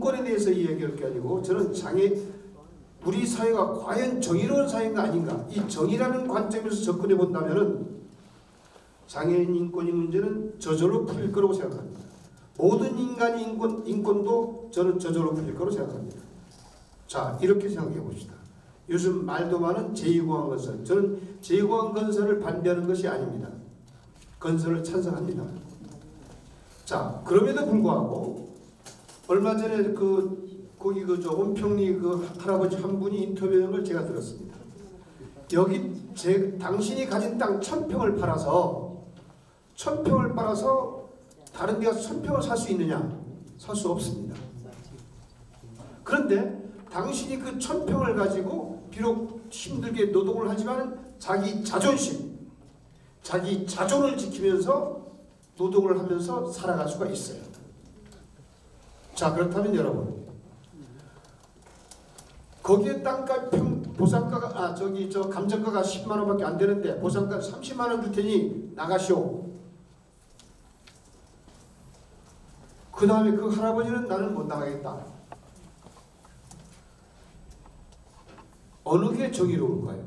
인권에 대해서 이야기할 게 아니고 저는 우리 사회가 과연 정의로운 사회인가 아닌가 이 정의라는 관점에서 접근해 본다면은 장애인 인권의 문제는 저절로 풀릴 거라고 생각합니다. 모든 인간의 인권도 저는 저절로 풀릴 거라고 생각합니다. 자, 이렇게 생각해 봅시다. 요즘 말도 많은 제2공항건설. 저는 제2공항건설을 반대하는 것이 아닙니다. 건설을 찬성합니다. 자, 그럼에도 불구하고 얼마 전에 거기 온평리 할아버지 한 분이 인터뷰한 걸 제가 들었습니다. 여기 당신이 가진 땅 1000평을 팔아서 다른 데가 1000평을 살 수 있느냐? 살 수 없습니다. 그런데 당신이 그 1000평을 가지고 비록 힘들게 노동을 하지만 자기 자존심, 자기 자존을 지키면서 노동을 하면서 살아갈 수가 있어요. 자, 그렇다면 여러분, 거기에 땅값 보상가가 감정가가 10만 원밖에 안 되는데 보상가 30만 원 줄 테니 나가시오. 그 다음에 그 할아버지는 나는 못 나가겠다. 어느 게 정의로울까요?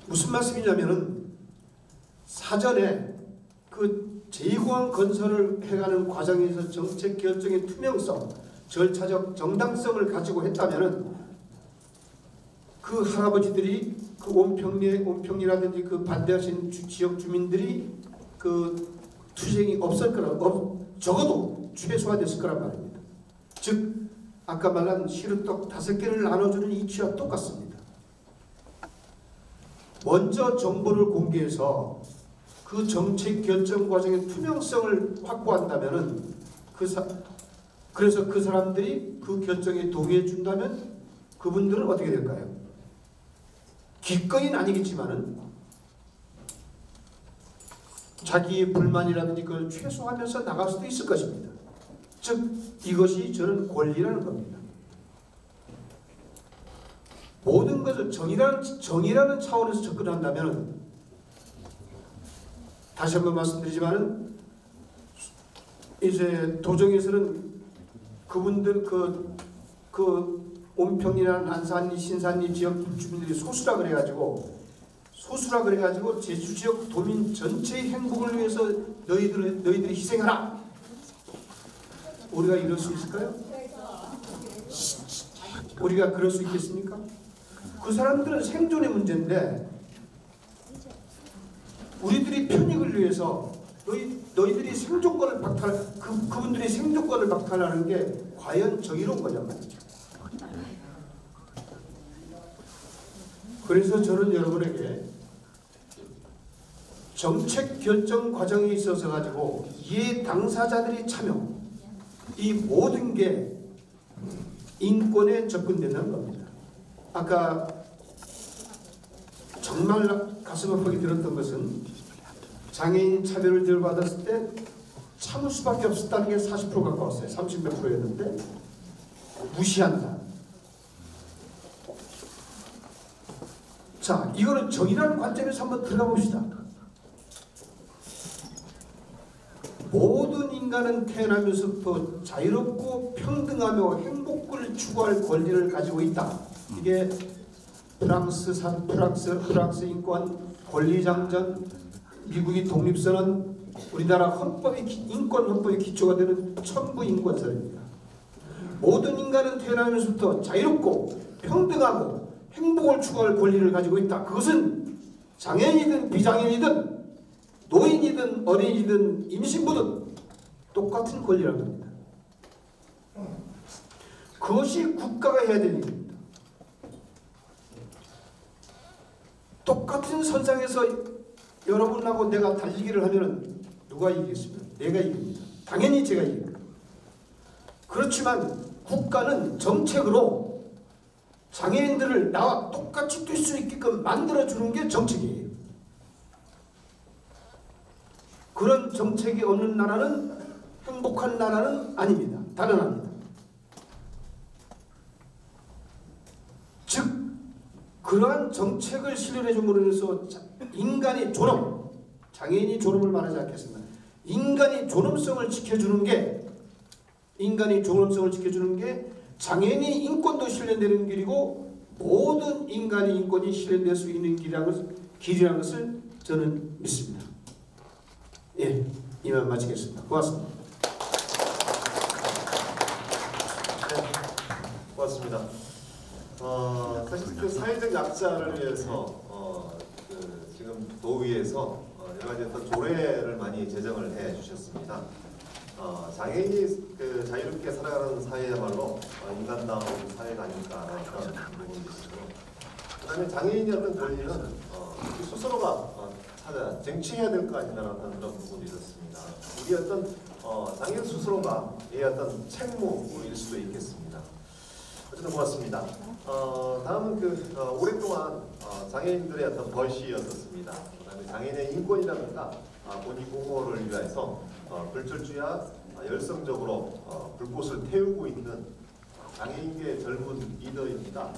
무슨 말씀이냐면은 사전에 그 제2공항 건설을 해가는 과정에서 정책 결정의 투명성, 절차적 정당성을 가지고 했다면은 그 할아버지들이 그 온평리라든지 그 반대하신 지역 주민들이 그 투쟁이 없을 거라, 적어도 최소화됐을 거란 말입니다. 즉 아까 말한 시루떡 5개를 나눠주는 이치와 똑같습니다. 먼저 정보를 공개해서 그 정책 결정 과정의 투명성을 확보한다면은 그래서 그 사람들이 그 결정에 동의해 준다면 그분들은 어떻게 될까요? 기꺼이는 아니겠지만은 자기의 불만이라든지 그걸 최소화하면서 나갈 수도 있을 것입니다. 즉 이것이 저는 권리라는 겁니다. 모든 것을 정의라는 차원에서 접근한다면 다시 한번 말씀드리지만은 이제 도정에서는 그분들 그 온평리나 안산리, 신산리 지역 주민들이 소수라 그래가지고 제주 지역 도민 전체의 행복을 위해서 너희들이 희생하라. 우리가 이럴 수 있을까요? 우리가 그럴 수 있겠습니까? 그 사람들은 생존의 문제인데 우리들이 편익을 위해서 너희들이 생존권을 그분들의 생존권을 박탈하는 게 과연 정의로운 거냔 말이죠. 그래서 저는 여러분에게 정책 결정 과정에 있어서 가지고 이해 당사자들이 참여, 이 모든 게 인권에 접근된다는 겁니다. 아까 정말 가슴 아프게 들었던 것은 장애인 차별을 들받았을 때 참을 수밖에 없었다는 게 40% 가까웠어요. 30몇 프로였는데 무시한다. 자, 이거는 정의라는 관점에서 한번 들어가 봅시다. 모든 인간은 태어나면서부터 자유롭고 평등하며 행복을 추구할 권리를 가지고 있다. 이게 프랑스 인권 권리장전, 미국의 독립선언, 우리나라 인권 헌법의 기초가 되는 천부인권선입니다. 모든 인간은 태어나면서부터 자유롭고 평등하고 행복을 추구할 권리를 가지고 있다. 그것은 장애인이든 비장애인이든 노인이든 어린이든 임신부든 똑같은 권리라는 겁니다. 그것이 국가가 해야 될 일입니다. 똑같은 선상에서 여러분하고 내가 달리기를 하면 누가 이기겠습니까? 내가 이깁니다. 당연히 제가 이깁니다. 그렇지만 국가는 정책으로 장애인들을 나와 똑같이 뛸 수 있게끔 만들어주는 게 정책이에요. 그런 정책이 없는 나라는 행복한 나라는 아닙니다. 단언합니다. 즉 그러한 정책을 실현해 줌으로 해서 인간의 존엄, 장애인이 존엄을 말하지 않겠습니다. 인간의 존엄성을 지켜주는 게 장애인의 인권도 실현되는 길이고 모든 인간의 인권이 실현될 수 있는 길이라는 것을 저는 믿습니다. 예, 이만 마치겠습니다. 고맙습니다. 네, 고맙습니다. 사실 그 사회적 약자를 위해서 지금 도의회에서 여러 가지 어떤 조례를 많이 제정을 해 주셨습니다. 장애인이 그 자유롭게 살아가는 사회야말로 인간다운 사회가 아닐까라는 그런 부분이 있고, 그다음에 장애인의 어떤 권리는 스스로가 찾아 쟁취해야 될 거 아니냐는 그런 부분이 있었습니다. 우리 어떤 장애인 스스로가 이 어떤 책무일 수도 있겠습니다. 어쨌든 고맙습니다. 다음은 오랫동안 장애인들의 어떤 벌시였었습니다. 그다음에 장애인의 인권이라든가 권익 공호를 위해서 불철주야 열성적으로 불꽃을 태우고 있는 장애인계 젊은 리더입니다.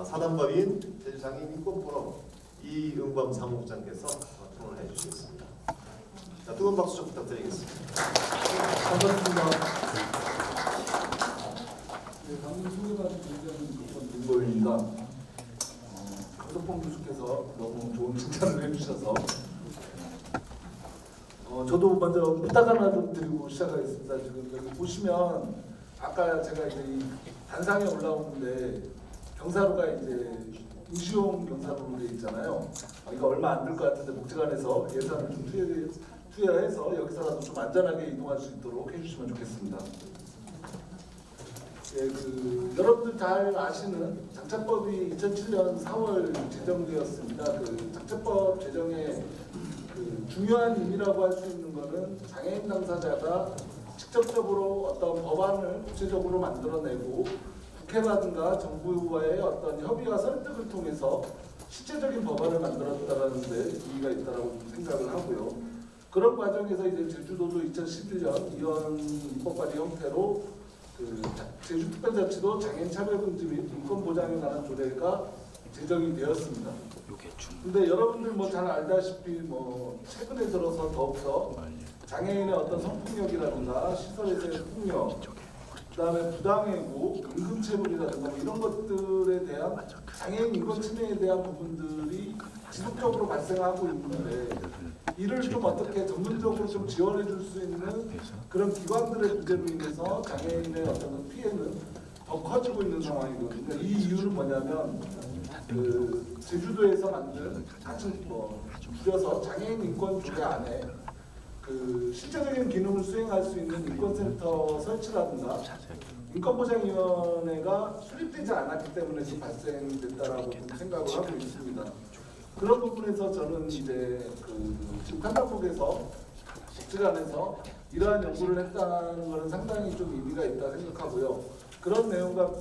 사단법인 제주장애인 인권포럼 이응범 사무국장께서 토론을 해주시겠습니다. 자, 뜨거운 박수 좀 부탁드리겠습니다. 반갑습니다. 네, 방금 소개받은 분들은 김보윤입니다. 강석봉 교수께서 너무 좋은 칭찬을 해주셔서 저도 먼저 부탁 하나 좀 드리고 시작하겠습니다. 지금 여기 보시면 아까 제가 이제 이 단상에 올라오는데 경사로가 이제 임시용 경사로로 되어 있잖아요. 이거 얼마 안 들 것 같은데 복지관에서 예산을 좀 투여해서 여기서라도 좀 안전하게 이동할 수 있도록 해주시면 좋겠습니다. 예, 여러분들 잘 아시는 장차법이 2007년 4월 제정되었습니다. 장차법 제정의 중요한 의미라고 할 수 있는 것은 장애인 당사자가 직접적으로 어떤 법안을 구체적으로 만들어내고 국회라든가 정부와의 어떤 협의와 설득을 통해서 실제적인 법안을 만들었다는 데 의미가 있다고 생각을 하고요. 그런 과정에서 이제 제주도도 2011년 이원 입법 발의 형태로 제주특별자치도 장애인 차별금지 및 인권 보장에 관한 조례가 제정이 되었습니다. 근데 여러분들 잘 알다시피 최근에 들어서 더욱더 장애인의 어떤 성폭력이라든가 시설에서의 폭력, 그다음에 부당해고, 임금체불이라든가 이런 것들에 대한 장애인 인권 침해에 대한 부분들이 지속적으로 발생하고 있는데 이를 좀 어떻게 전문적으로 좀 지원해 줄 수 있는 그런 기관들의 부재로 인해서 장애인의 어떤 피해는 더 커지고 있는 상황이거든요. 이 이유는 뭐냐면 제주도에서 만든 같은 줄여서 장애인 인권 조례 안에 실제적인 기능을 수행할 수 있는 인권센터 설치라든가 인권보장위원회가 수립되지 않았기 때문에 지금 발생됐다라고 생각을 하고 있습니다. 그런 부분에서 저는 이제 지금 판단국에서 복지관에서 이러한 연구를 했다는 것은 상당히 좀 의미가 있다 생각하고요. 그런 내용과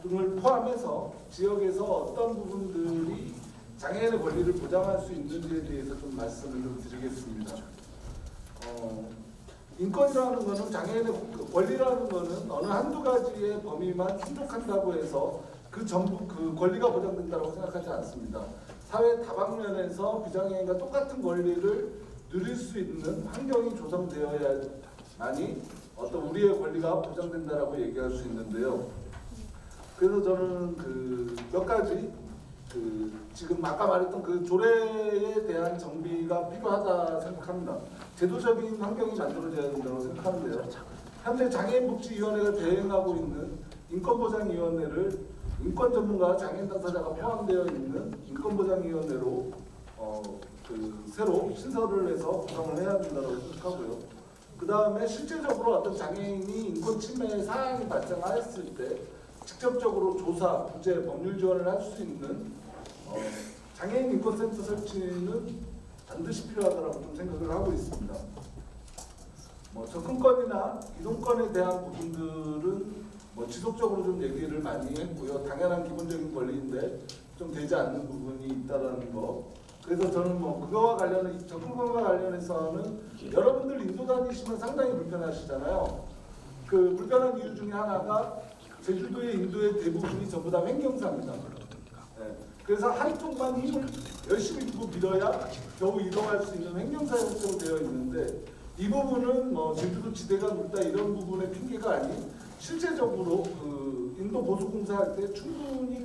등을 포함해서 지역에서 어떤 부분들이 장애인의 권리를 보장할 수 있는지에 대해서 좀 말씀을 좀 드리겠습니다. 인권이라는 것은 장애인의 권리라는 것은 어느 한두 가지의 범위만 충족한다고 해서 그 전부 권리가 보장된다고 생각하지 않습니다. 사회 다방면에서 비장애인과 똑같은 권리를 누릴 수 있는 환경이 조성되어야만이 어떤 우리의 권리가 보장된다라고 얘기할 수 있는데요. 그래서 저는 몇 가지 지금 아까 말했던 조례에 대한 정비가 필요하다 생각합니다. 제도적인 환경이 만들어져야 된다고 생각하는데요. 현재 장애인복지위원회가 대행하고 있는 인권보장위원회를 인권전문가 장애인 당사자가 포함되어 있는 인권보장위원회로 새로 신설을 해서 구성을 해야 된다고 생각하고요. 그 다음에 실제적으로 어떤 장애인이 인권 침해 사항이 발생하였을 때 직접적으로 조사, 구제, 법률 지원을 할 수 있는 장애인 인권센터 설치는 반드시 필요하다고 좀 생각을 하고 있습니다. 접근권이나 이동권에 대한 부분들은 지속적으로 좀 얘기를 많이 했고요. 당연한 기본적인 권리인데 좀 되지 않는 부분이 있다라는 거. 그래서 저는 그거와 관련해 접근권과 관련해서는 여러분들 인도 다니시면 상당히 불편하시잖아요. 불편한 이유 중에 하나가 제주도의 인도의 대부분이 전부 다 횡경사입니다. 네. 그래서 한쪽만 힘을 열심히 두고 밀어야 겨우 이동할 수 있는 횡경사 형태로 되어 있는데 이 부분은 뭐 제주도 지대가 높다 이런 부분의 핑계가 아닌 실제적으로 그 인도 보수공사 할 때 충분히